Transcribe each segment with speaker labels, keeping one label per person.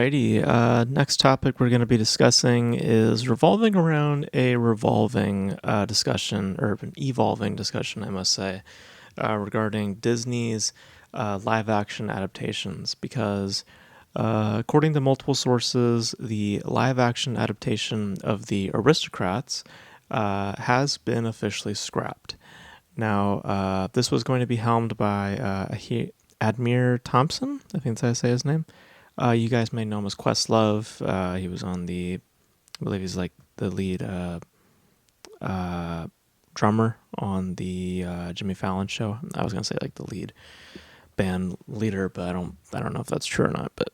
Speaker 1: Alrighty, next topic we're going to be discussing is revolving around a revolving discussion, or an evolving discussion, I must say, regarding Disney's live action adaptations. Because according to multiple sources, the live action adaptation of The Aristocrats has been officially scrapped. Now, this was going to be helmed by Admir Thompson, I think that's how I say his name. You guys may know him as Questlove. He was on I believe he's like the lead drummer on the Jimmy Fallon show. I was gonna say like the lead band leader, but I don't know if that's true or not. But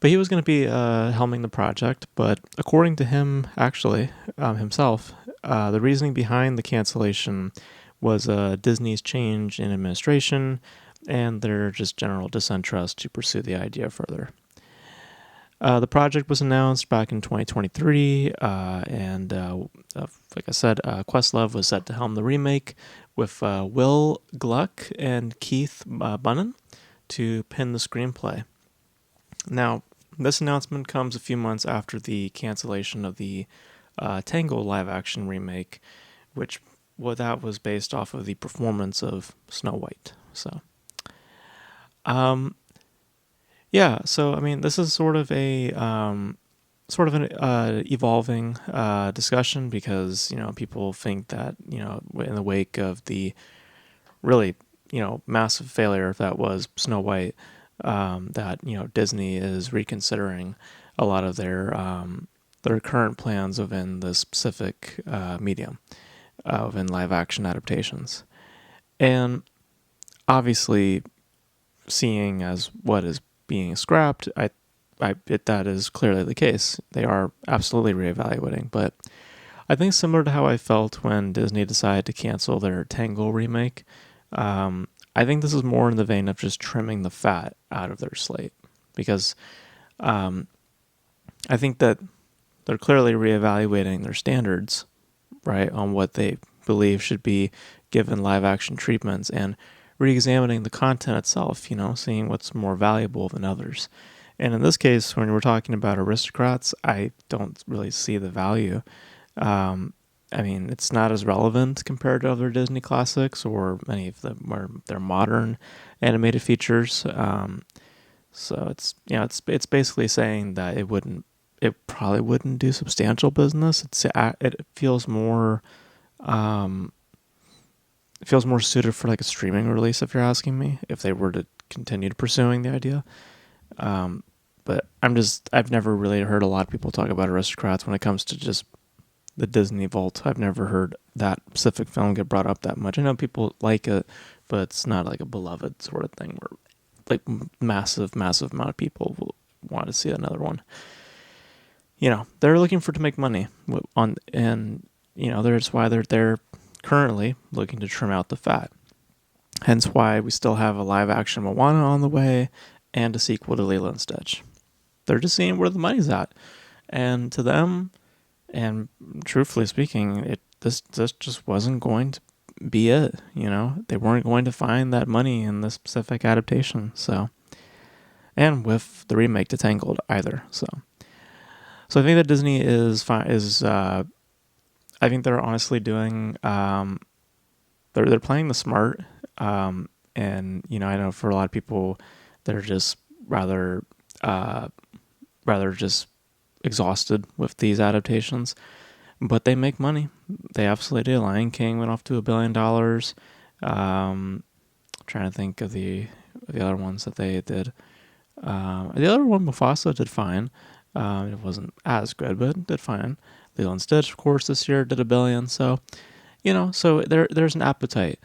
Speaker 1: he was gonna be helming the project. But according to him, actually himself, the reasoning behind the cancellation was Disney's change in administration and their just general disinterest to pursue the idea further. The project was announced back in 2023, and like I said, Questlove was set to helm the remake with Will Gluck and Keith Bunnan to pen the screenplay. Now, this announcement comes a few months after the cancellation of the Tangled live-action remake, that was based off of the performance of Snow White. So I mean, this is sort of an evolving discussion because people think that in the wake of the really massive failure that was Snow White, that Disney is reconsidering a lot of their current plans within the specific medium within live action adaptations, and obviously, seeing as what is being scrapped, that is clearly the case. They are absolutely reevaluating, but I think similar to how I felt when Disney decided to cancel their Tangle remake, I think this is more in the vein of just trimming the fat out of their slate, because I think that they're clearly reevaluating their standards, right, on what they believe should be given live action treatments, and re-examining the content itself, seeing what's more valuable than others. And in this case, when we're talking about Aristocrats, I don't really see the value. I mean, it's not as relevant compared to other Disney classics or any of their modern animated features. So it's basically saying that it probably wouldn't do substantial business. It feels more. It feels more suited for like a streaming release, if you're asking me, if they were to continue pursuing the idea. But I've never really heard a lot of people talk about Aristocrats when it comes to just the Disney Vault. I've never heard that specific film get brought up that much. I know people like it, but it's not like a beloved sort of thing where like massive amount of people will want to see another one. They're looking to make money that's why they're currently looking to trim out the fat. Hence why we still have a live action Moana on the way and a sequel to Lilo and Stitch. They're just seeing where the money's at. And to them, and truthfully speaking, this just wasn't going to be it. They weren't going to find that money in this specific adaptation. So, and with the remake to Tangled either. So I think that Disney is I think they're honestly doing. They're playing the smart, and I know for a lot of people, they're just rather just exhausted with these adaptations, but they make money. They absolutely do. Lion King went off to $1 billion. Trying to think of the other ones that they did. The other one, Mufasa, did fine. It wasn't as good, but it did fine. Lilo and Stitch, of course, this year did $1 billion. So, so there's an appetite,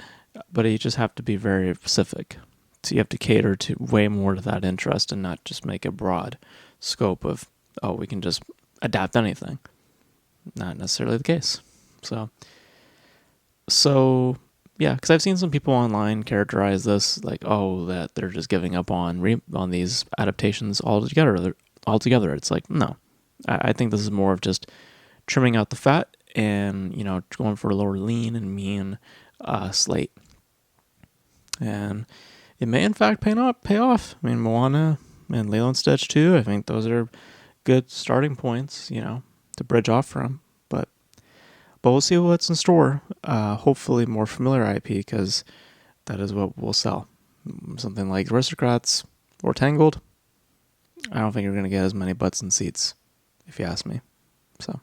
Speaker 1: but you just have to be very specific. So you have to cater to way more to that interest and not just make a broad scope of, we can just adapt anything. Not necessarily the case. So yeah, because I've seen some people online characterize this like, that they're just giving up on these adaptations altogether. It's like, no. I think this is more of just trimming out the fat and going for a lower lean and mean slate, and it may in fact pay off. I mean, Moana and Lilo&Stitch too. I think those are good starting points, to bridge off from. But we'll see what's in store. Hopefully more familiar IP, because that is what will sell. Something like Aristocrats or Tangled, I don't think you're going to get as many butts and seats, if you ask me. So